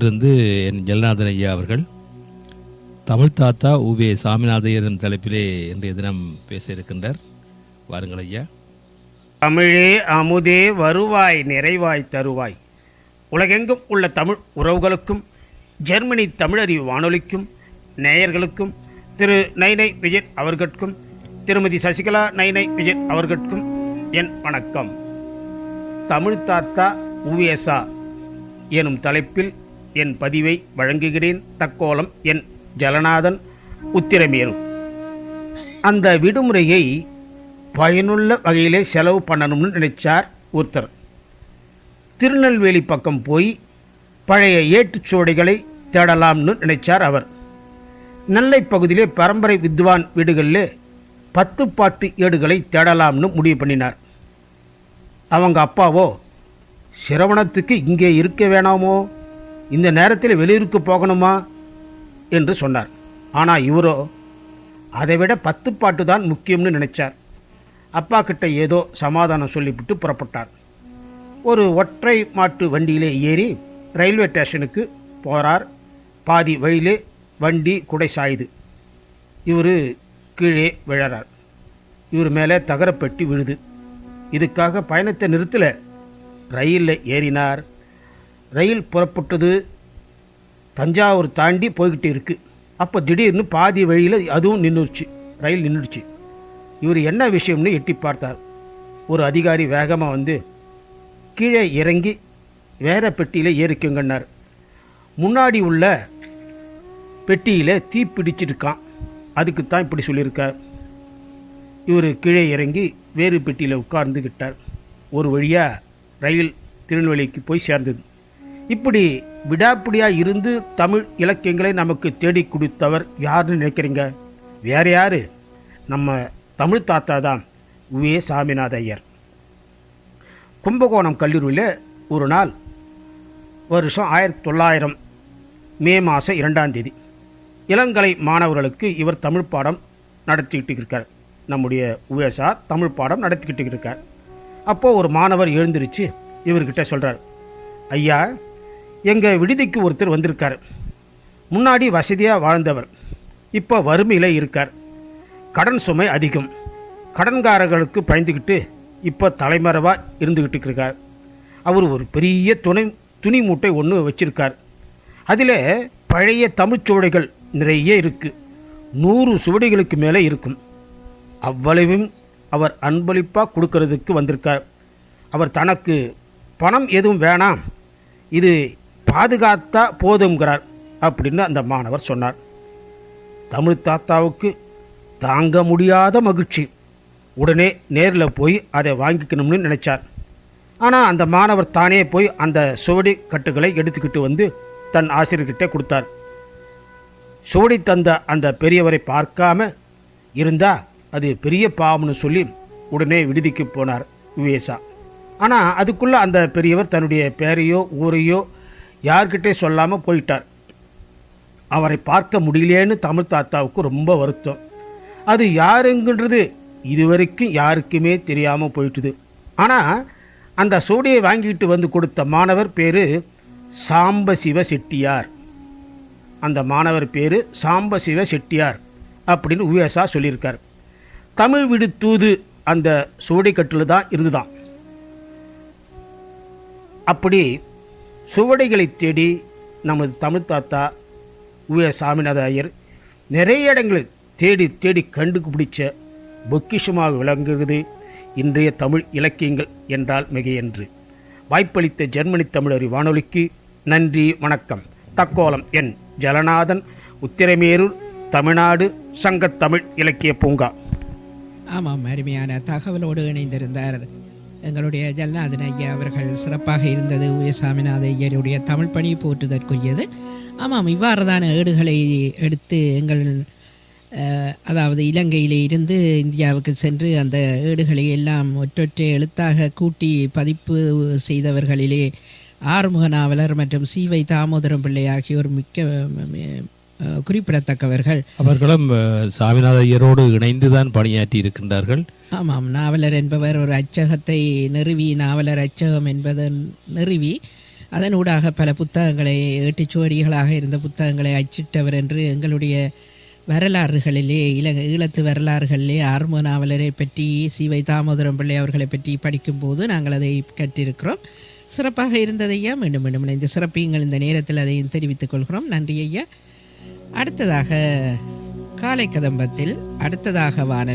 மதுரையிலிருந்து என் ஜெகநாதன் ஐயா அவர்கள் தமிழ் தாத்தா உவே சாமிநாதையர் என்ற தலைப்பிலே இன்றைய தினம் பேச இருக்கின்றார். வாருங்கள் ஐயா. தமிழே அமுதே வருவாய் நிறைவாய் தருவாய். உலகெங்கும் உள்ள தமிழ் உறவுகளுக்கும் ஜெர்மனி தமிழறிவு வானொலிக்கும் நேயர்களுக்கும் திரு நைனை விஜய் அவர்களுக்கும் திருமதி சசிகலா நைனை விஜய் அவர்களுக்கும் என் வணக்கம். தமிழ் தாத்தா உவேசா எனும் தலைப்பில் என் பதிவை வழங்குகிறேன். தக்கோலம் என் ஜலநாதன், உத்திரமேரூர். அந்த விடுமுறையை பயனுள்ள வகையிலே செலவு பண்ணணும்னு நினைச்சார் ஒருத்தர். திருநெல்வேலி பக்கம் போய் பழைய ஏட்டுச்சுவடைகளை தேடலாம்னு நினைச்சார் அவர். நெல்லை பகுதியிலே பரம்பரை வித்வான் வீடுகளில் 10 பாட்டு ஏடுகளை தேடலாம்னு முடிவு பண்ணினார். அவங்க அப்பாவோ, சிரவணத்துக்கு இங்கே இருக்க வேணாமோ, இந்த நேரத்தில் வெளியூருக்கு போகணுமா என்று சொன்னார். ஆனால் இவரோ அதைவிட 10 பாட்டு தான் முக்கியம்னு நினைச்சார். அப்பா கிட்ட ஏதோ சமாதானம் சொல்லிவிட்டு புறப்பட்டார். ஒரு ஒற்றை மாட்டு வண்டியிலே ஏறி ரயில்வே ஸ்டேஷனுக்கு போகிறார். பாதி வழியிலே வண்டி குடை சாயுது. இவர் கீழே விழறார். இவர் மேலே தகரப்பெட்டி விழுது. இதுக்காக பயணத்தை நிறுத்தலை, ரயிலில் ஏறினார். ரயில் புறப்பட்டது. தஞ்சாவூர் தாண்டி போய்கிட்டு இருக்கு. அப்போ திடீர்னு பாதி வழியில் அதுவும் நின்றுச்சு, ரயில் நின்றுச்சு. இவர் என்ன விஷயம்னு எட்டி பார்த்தார். ஒரு அதிகாரி வேகமாக வந்து கீழே இறங்கி வேற பெட்டியில் ஏறிக்குங்கன்னார். முன்னாடி உள்ள பெட்டியில் தீ பிடிச்சிருக்கான், அதுக்குத்தான் இப்படி சொல்லியிருக்கார். இவர் கீழே இறங்கி வேறு பெட்டியில் உட்கார்ந்துக்கிட்டார். ஒரு வழியாக ரயில் திருநெல்வேலிக்கு போய் சேர்ந்தது. இப்படி விடாப்பிடியாக இருந்து தமிழ் இலக்கியங்களை நமக்கு தேடி கொடுத்தவர் யாருன்னு நினைக்கிறீங்க? வேறு யார்? நம்ம தமிழ் தாத்தா தான், உவே சாமிநாத ஐயர். கும்பகோணம் கல்லூரியில் ஒரு நாள் வருஷம் 1900 மே மாதம் 2ஆம் தேதி இளங்கலை மாணவர்களுக்கு இவர் தமிழ் பாடம் நடத்திக்கிட்டு இருக்கார். நம்முடைய உவேசா தமிழ் பாடம் நடத்திக்கிட்டு இருக்கார். அப்போது ஒரு மாணவர் எழுந்திருச்சு இவர்கிட்ட சொல்கிறார், ஐயா, எங்கள் விடுதிக்கு ஒருத்தர் வந்திருக்கார். முன்னாடி வசதியாக வாழ்ந்தவர், இப்போ வறுமையில் இருக்கார். கடன் சுமை அதிகம். கடன்காரர்களுக்கு பயந்துக்கிட்டு இப்போ தலைமறைவாக இருந்துக்கிட்டு இருக்கார். அவர் ஒரு பெரிய துணி மூட்டை ஒன்று வச்சிருக்கார். அதில் பழைய தமிழ் சுவடைகள் நிறைய இருக்குது. 100 சுவடிகளுக்கு மேலே இருக்கும். அவ்வளவும் அவர் அன்பளிப்பாக கொடுக்கறதுக்கு வந்திருக்கார். அவர் தனக்கு பணம் எதுவும் வேணாம், இது பாதுகாத்தா போதுங்கிறார் அப்படின்னு அந்த மாணவர் சொன்னார். தமிழ் தாத்தாவுக்கு தாங்க முடியாத மகிழ்ச்சி. உடனே நேரில் போய் அதை வாங்கிக்கணும்னு நினைச்சார். ஆனால் அந்த மாணவர் தானே போய் அந்த சுவடி கட்டுகளை எடுத்துக்கிட்டு வந்து தன் ஆசிரியர்கிட்ட கொடுத்தார். சுவடி தந்த அந்த பெரியவரை பார்க்காம இருந்தால் அது பெரிய பாவம்னு சொல்லி உடனே விடுதிக்கு போனார் உவேசா. ஆனால் அதுக்குள்ளே அந்த பெரியவர் தன்னுடைய பேரையோ ஊரையோ யார்கிட்டே சொல்லாமல் போயிட்டார். அவரை பார்க்க முடியலேன்னு தமிழ் தாத்தாவுக்கு ரொம்ப வருத்தம். அது யாருங்கன்றது இதுவரைக்கும் யாருக்குமே தெரியாமல் போயிட்டுது. ஆனால் அந்த சோடியை வாங்கிட்டு வந்து கொடுத்த மாணவர் பேர் சாம்பசிவ செட்டியார். அந்த மாணவர் பேர் சாம்பசிவ செட்டியார் அப்படின்னு உவேசா சொல்லியிருக்கார். தமிழ் விடு தூது அந்த சுவடைக்கட்டில் தான் இருந்துதான். அப்படி சுவடைகளை தேடி நமது தமிழ் தாத்தா உவே சாமிநாத ஐயர் நிறைய இடங்களில் தேடி தேடி கண்டுபிடிச்ச பொக்கிஷமாக விளங்குகிறது இன்றைய தமிழ் இலக்கியங்கள் என்றால் மிகையன்று. வாய்ப்பளித்த ஜெர்மனி தமிழறி வானொலிக்கு நன்றி, வணக்கம். தக்கோலம் என் ஜலநாதன், உத்திரமேரூர், தமிழ்நாடு சங்கத்தமிழ் இலக்கிய பூங்கா. ஆமாம், அருமையான தகவலோடு இணைந்திருந்தார் எங்களுடைய ஜலநாதன் ஐயா அவர்கள். சிறப்பாக இருந்தது. உவே சாமிநாத ஐயருடைய தமிழ் பணி போற்றுதற்குரியது. ஆமாம், இவ்வாறு தான் ஏடுகளை எடுத்து எங்கள் அதாவது இலங்கையிலே இருந்து இந்தியாவுக்கு சென்று அந்த ஏடுகளை எல்லாம் ஒற்றொற்றை எழுத்தாக கூட்டி பதிப்பு செய்தவர்களிலே ஆறுமுக நாவலர் மற்றும் சீவை தாமோதரம் பிள்ளை ஆகியோர் மிக்க குறிப்பிடத்தக்கவர்கள். அவர்களும் சாமிநாத ஐயரோடு இணைந்துதான் பணியாற்றி இருக்கின்றார்கள். ஆமாம், நாவலர் என்பவர் ஒரு அச்சகத்தை நிறுவி, நாவலர் அச்சகம் என்பதை நிறுவி அதனூடாக பல புத்தகங்களை ஏட்டுச்சுவடிகளாக இருந்த புத்தகங்களை அச்சிட்டவர் என்று எங்களுடைய வரலாறுகளிலே ஈழத்து வரலாறுகளிலே ஆர்ம நாவலரை பற்றி சிவை தாமோதரம் பிள்ளை அவர்களை பற்றி படிக்கும்போது நாங்கள் அதை கற்றிருக்கிறோம். சிறப்பாக இருந்தது ஐயா. மீண்டும் மீண்டும் இந்த சிறப்பீங்கள் இந்த நேரத்தில் அதையும் தெரிவித்துக் கொள்கிறோம். நன்றி ஐயா. அடுத்ததாக காலை கதம்பத்தில் அடுத்ததாக வானல்